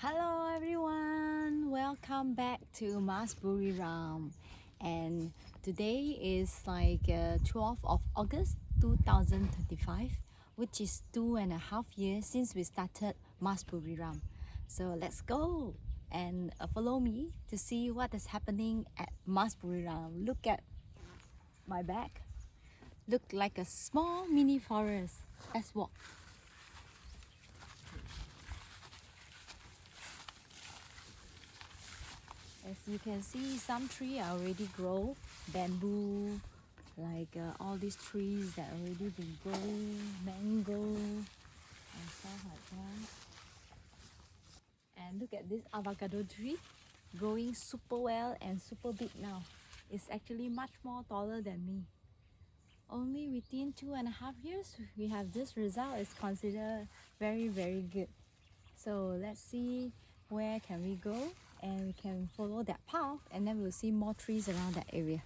Hello everyone, welcome back to Buriram, and today is 12th of August 2025, which is 2.5 years since we started Buriram. So let's go and follow me to see what is happening at Buriram. Look at my back, look like a small mini forest. Let's walk. As you can see, some trees are already grow, bamboo, all these trees that already been growing, mango and stuff like that. And look at this avocado tree, growing super well and super big now. It's actually much more taller than me. Only within 2.5 years, we have this result. It's considered very, very good. So let's see where can we go, and we can follow that path, and then we'll see more trees around that area.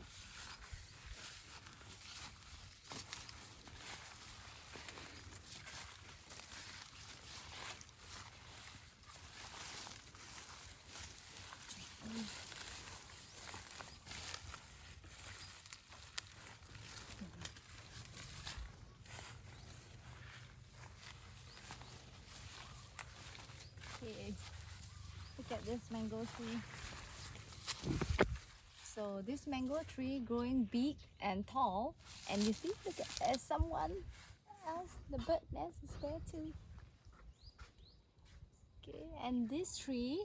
Okay, look at this mango tree. So this mango tree growing big and tall, and you see, look at, there's someone else, the bird nest is there too. Okay, and this tree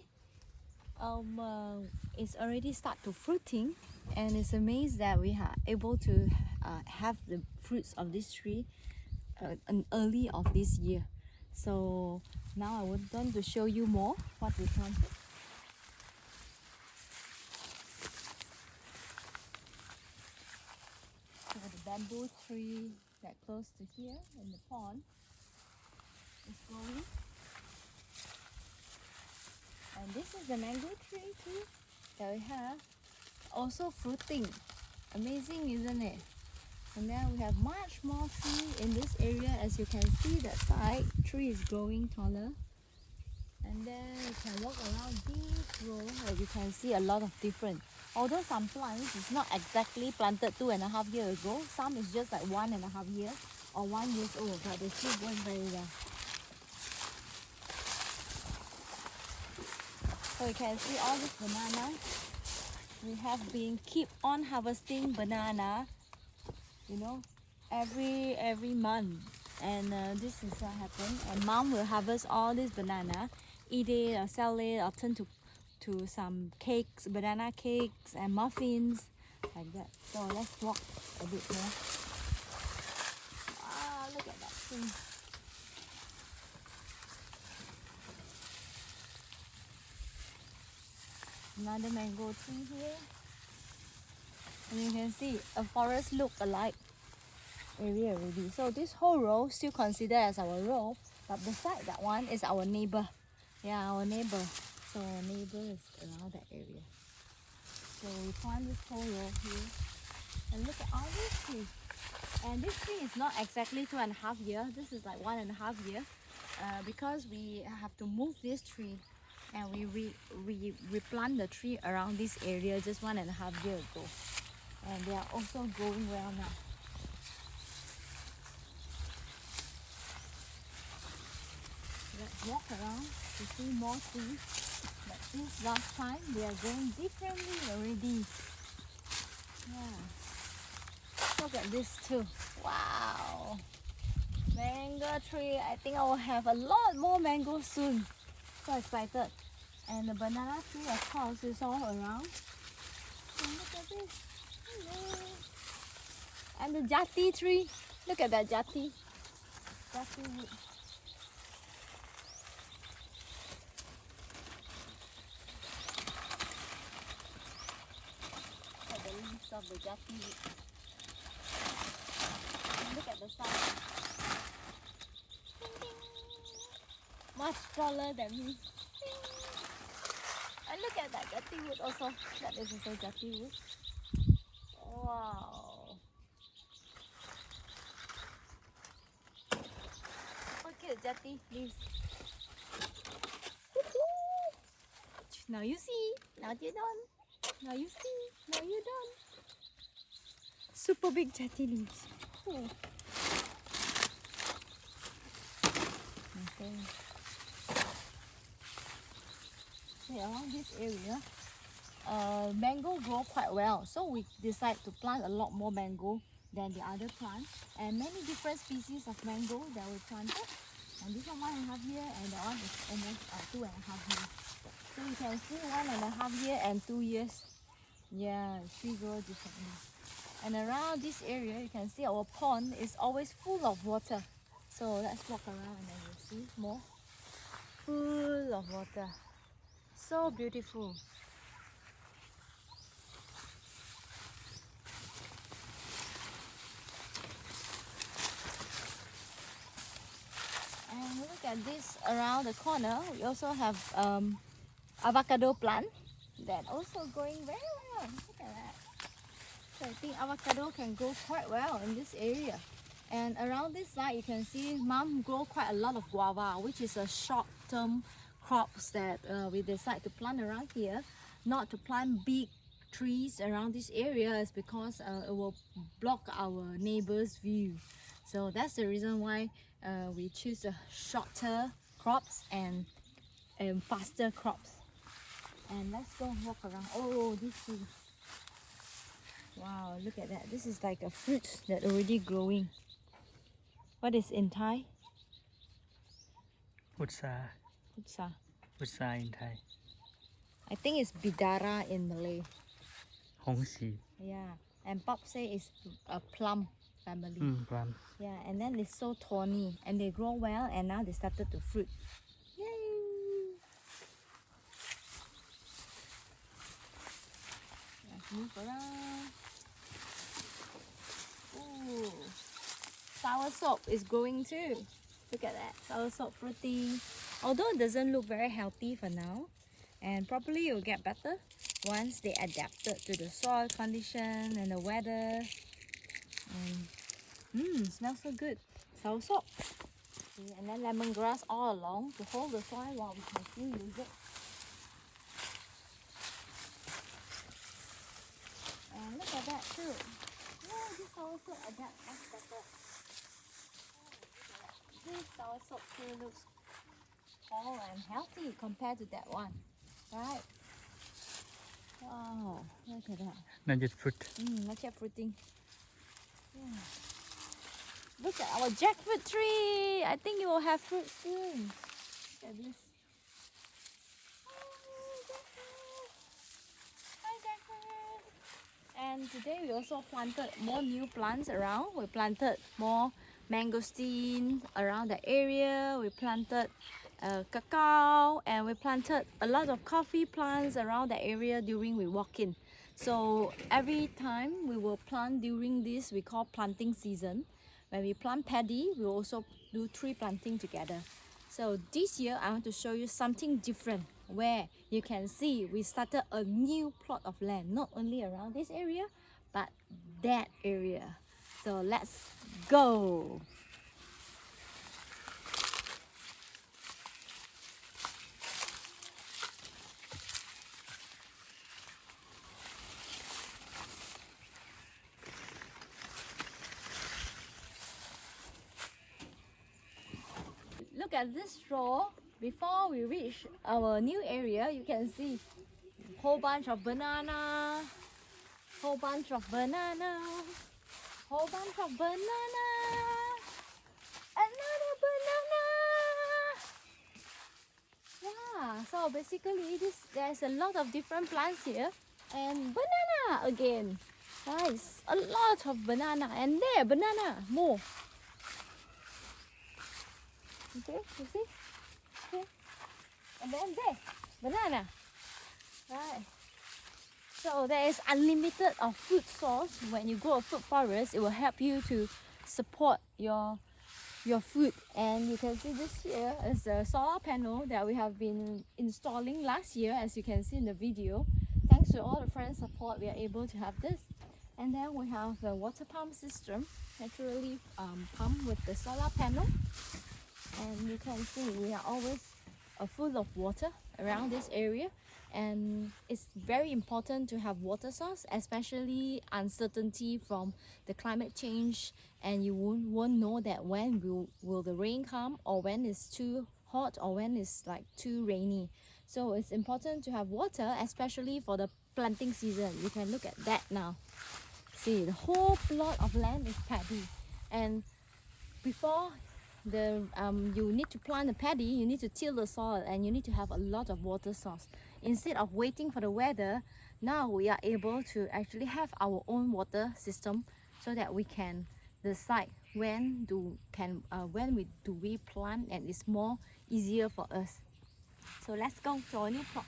is already start to fruiting, and it's amazed that we are able to have the fruits of this tree early of this year. So now I want to show you more what we planted. So the bamboo tree that close to here in the pond is growing. And this is the mango tree too that we have, also fruiting. Amazing, isn't it? And now we have much more tree in this area. As you can see, that side tree is growing taller. And then you can walk around this row where you can see a lot of different. Although some plants is not exactly planted 2.5 years ago, some is just like 1.5 years or 1 year old, but they're still going very well. So you can see all this banana. We have been keep on harvesting banana, you know, every month, and this is what happened. And mom will harvest all this banana, eat it or sell it or turn to some cakes, banana cakes and muffins, like that. So let's walk a bit more. Ah, look at that thing. Another mango tree here, and you can see a forest look alike area already. So this whole row still considered as our row, but beside that one is our neighbor. Yeah, our neighbor. So our neighbor is around that area. So we plant this whole row here, and look at all these trees. And this tree is not exactly 2.5 years. This is like 1.5 years, because we have to move this tree, and we replant the tree around this area just 1.5 years ago, and they are also growing well now. Let's walk around to see more trees. But since last time, they are growing differently already. Yeah. Look at this too. Wow. Mango tree. I think I will have a lot more mangoes soon. So excited. And the banana tree, of course, is all around. And look at this. Hello. And the jati tree. Look at that jati. Jati wood. The leaves of the jati wood. And look at the sun. Much taller than me. And look at that jati wood also. That is also jati wood. Wow. Look at jati leaves. Now you see. Now you don't. Now you see. Now you don't. Super big jati leaves. Oh. Okay. Okay, around this area, mango grow quite well. So we decide to plant a lot more mango than the other plant. And many different species of mango that we planted. And this one 1.5 years, and that one is almost 2.5 years. So you can see 1.5 years and 2 years. Yeah, tree grow differently. And around this area, you can see our pond is always full of water. So let's walk around and then you'll see more. Full of water. So beautiful. And look at this around the corner. We also have avocado plant that also growing very well. Look at that. So I think avocado can grow quite well in this area. And around this side, you can see Mom grow quite a lot of guava, which is a short-term crops that we decide to plant around here. Not to plant big trees around this area is because it will block our neighbor's view. So that's the reason why we choose the shorter crops and faster crops. And let's go walk around. Oh, this is, wow, look at that. This is like a fruit that already growing. What is in Thai? Utsa. Utsa. Utsa in Thai. I think it's bidara in Malay. Hongxi. Yeah, and Pop say it's a plum family. Plum. Yeah, and then it's so thorny and they grow well and now they started to fruit. Yay! Let's move around. Ooh, soursop is growing too. Look at that, soursop fruiting. Although it doesn't look very healthy for now, and probably it will get better once they adapted to the soil condition and the weather. And smells so good. Soursop. Okay, and then lemongrass all along to hold the soil while we can still use it. And look at that too. Yeah, this soursop adapts much better. Oh, look at that. This soursop too looks tall and healthy compared to that one, right? Wow, look at that. Not just fruit. Not yet fruiting. Yeah. Look at our jackfruit tree. I think it will have fruit soon. Look at this. Oh, jackfruit. Hi, jackfruit. And today we also planted more new plants around. We planted more mangosteen around the area. We planted cacao, and we planted a lot of coffee plants around the area during we walk in. So every time we will plant during this we call planting season. When we plant paddy, we will also do tree planting together. So this year I want to show you something different where you can see we started a new plot of land, not only around this area but that area. So let's go. Look at this straw. Before we reach our new area, you can see a whole bunch of banana, whole bunch of banana, whole bunch of banana, another banana. Yeah, so basically there's a lot of different plants here, and banana again. Guys, a lot of banana, and there banana more. Okay, you see? Okay. And then there, banana. Right. So there is unlimited of food source. When you grow a food forest, it will help you to support your food. And you can see this here is a solar panel that we have been installing last year, as you can see in the video. Thanks to all the friends' support, we are able to have this. And then we have the water pump system, naturally pumped with the solar panel. And you can see we are always full of water around this area, and it's very important to have water source, especially uncertainty from the climate change, and you won't know that when will the rain come, or when it's too hot, or when it's like too rainy. So it's important to have water, especially for the planting season. You can look at that now. See, the whole plot of land is paddy, and before you need to plant a paddy, you need to till the soil, and you need to have a lot of water source. Instead of waiting for the weather, now we are able to actually have our own water system, so that we can decide when do we plant, and it's more easier for us. So let's go to our new plot.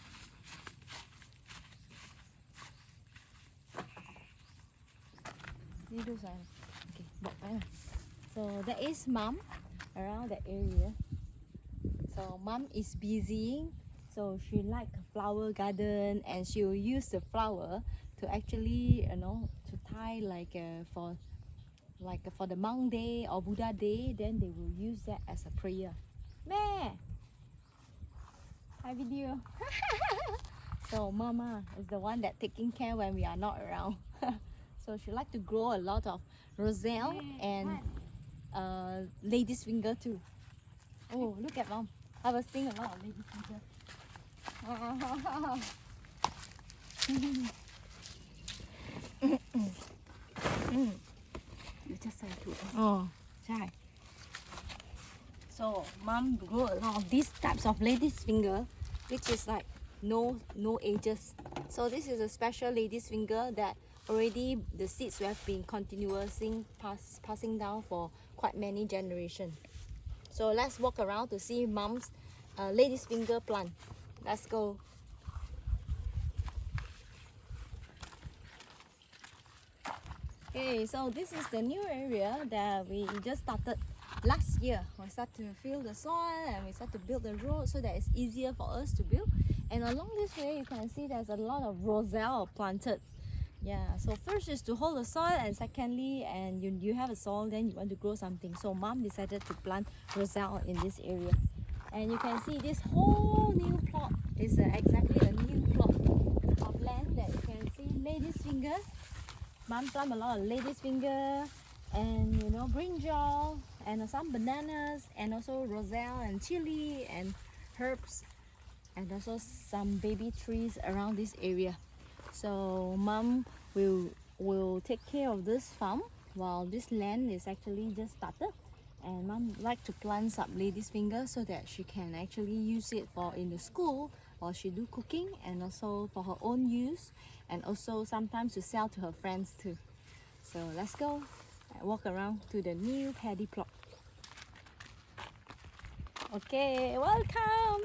Okay, so there is mom around the area. So mom is busy, so she like a flower garden, and she will use the flower to actually, to tie for the monk day or Buddha day. Then they will use that as a prayer. Meh, hi video. So mama is the one that taking care when we are not around. So she like to grow a lot of roselle and lady's finger too. Oh, look at mom harvesting a lot of lady's finger. You just say too. Oh, try. So mom grow a lot of these types of lady's finger, which is like no ages. So this is a special lady's finger that already the seeds have been continuously passing down for quite many generations. So let's walk around to see mom's lady's finger plant. Let's go. Okay, so this is the new area that we just started last year. We start to fill the soil, and we start to build the road so that it's easier for us to build. And along this way you can see there's a lot of roselle planted. Yeah, so first is to hold the soil, and secondly, and you have a soil, then you want to grow something. So mom decided to plant roselle in this area. And you can see this whole new plot is exactly a new plot of land that you can see lady's finger. Mom planted a lot of lady's finger, and brinjal, and some bananas, and also roselle and chili and herbs, and also some baby trees around this area. So mom will take care of this farm while this land is actually just started. And mom like to plant some lady's finger so that she can actually use it for in the school while she do cooking, and also for her own use, and also sometimes to sell to her friends too. So let's go and walk around to the new paddy plot. Okay, welcome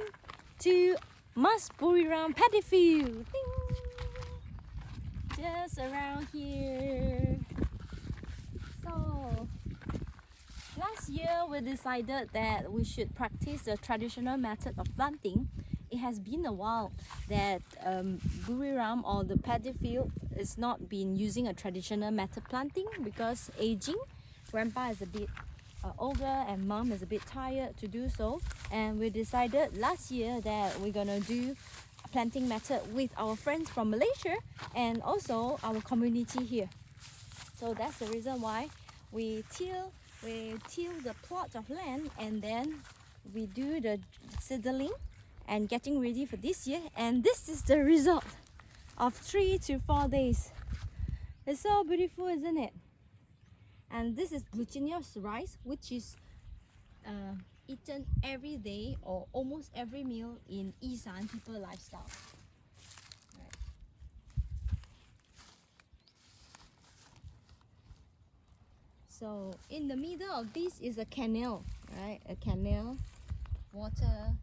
to Buriram paddy field. Ding! Just around here. So last year we decided that we should practice the traditional method of planting. It has been a while that Buriram, or the paddy field, is not been using a traditional method planting because aging. Grandpa is a bit older, and mom is a bit tired to do so, and we decided last year that we're gonna do planting method with our friends from Malaysia and also our community here. So that's the reason why we till the plot of land, and then we do the seedling and getting ready for this year. And this is the result of 3 to 4 days. It's so beautiful, isn't it? And this is glutinous rice, which is eaten every day or almost every meal in Isan people lifestyle. Right. So in the middle of this is a canal, right? A canal, water,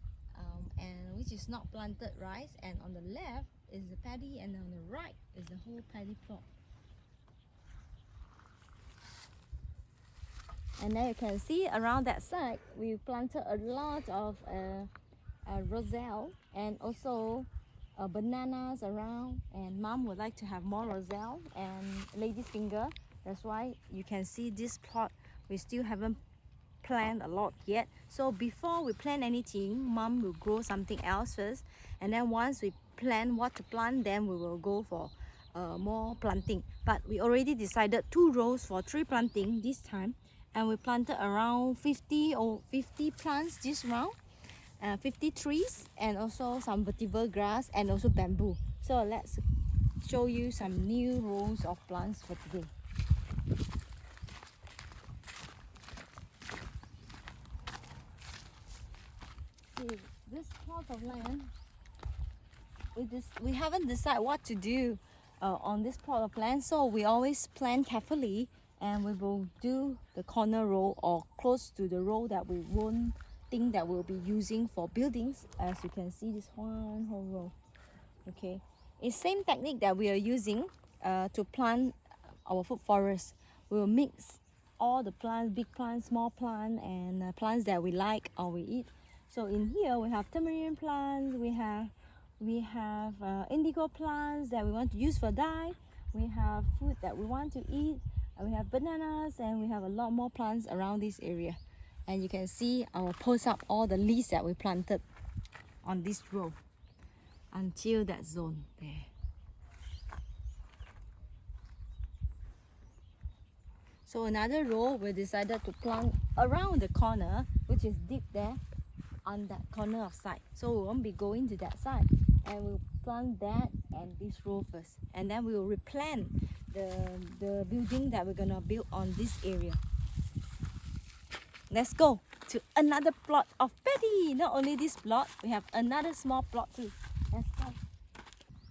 and which is not planted rice. And on the left is the paddy, and on the right is the whole paddy plot. And then you can see around that side we planted a lot of roselle, and also bananas around, and mom would like to have more roselle and lady's finger. That's why you can see this plot we still haven't plant a lot yet. So before we plant anything, Mom will grow something else first, and then once we plan what to plant, then we will go for more planting. But we already decided 2 rows for tree planting this time, and we planted around 50 plants this round, 50 trees, and also some vetiver grass and also bamboo. So let's show you some new rows of plants for today. See, this plot of land, we haven't decided what to do on this plot of land, so we always plan carefully, and we will do the corner row or close to the row that we won't think that we'll be using for buildings. As you can see, this one whole row. Okay, it's same technique that we are using to plant our food forest. We'll mix all the plants, big plants, small plants, and plants that we like or we eat. So in here we have tamarind plants, we have indigo plants that we want to use for dye, we have food that we want to eat, and we have bananas, and we have a lot more plants around this area. And you can see I will post up all the leaves that we planted on this row until that zone there. So another row we decided to plant around the corner, which is deep there on that corner of side. So we won't be going to that side, and we'll plant that and this row first, and then we will replant the building that we're gonna build on this area. Let's go to another plot of paddy. Not only this plot, we have another small plot too. Let's go.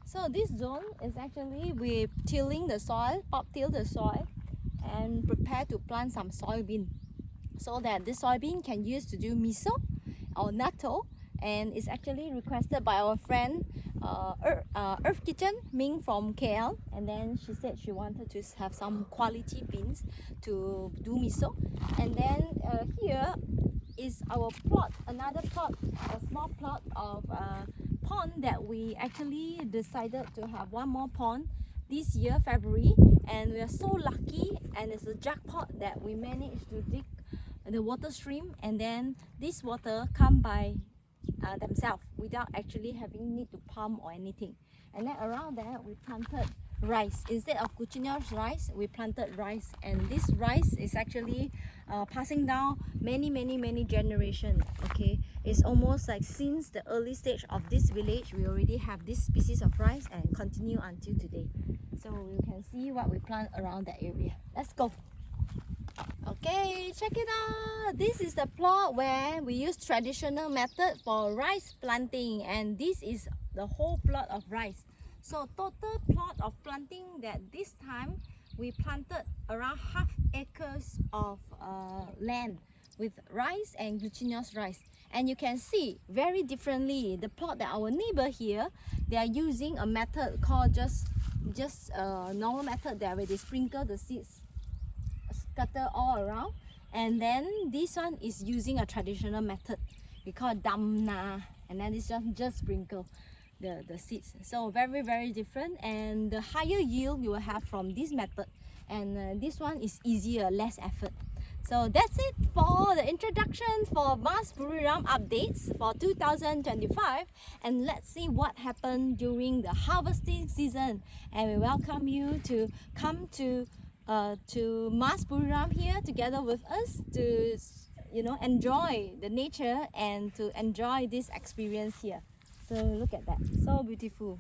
So this zone is actually we're tilling the soil, till the soil, and prepare to plant some soybean, so that this soybean can use to do miso or natto, and it's actually requested by our friend Earth Kitchen Ming from KL, and then she said she wanted to have some quality beans to do miso. And then here is our plot, another plot, a small plot of pond that we actually decided to have one more pond this year, February, and we are so lucky, and it's a jackpot that we managed to dig the water stream, and then this water come by themselves without actually having need to pump or anything. And then around there we planted rice. Instead of cochineal rice, we planted rice, and this rice is actually passing down many generations. Okay, it's almost like since the early stage of this village we already have this species of rice and continue until today. So you can see what we plant around that area. Let's go. Okay, check it out. This is the plot where we use traditional method for rice planting, and this is the whole plot of rice. So total plot of planting that this time we planted around half acres of land with rice and glutinous rice. And you can see very differently the plot that our neighbor here, they are using a method called just normal method there, where they sprinkle the seeds, scatter all around. And then this one is using a traditional method we call damna, and then it's just sprinkle the seeds. So very different, and the higher yield you will have from this method, and this one is easier, less effort. So that's it for the introduction for Mas Buriram updates for 2025, and let's see what happened during the harvesting season. And we welcome you to come to Mas Buriram here together with us to enjoy the nature and to enjoy this experience here. So look at that, so beautiful.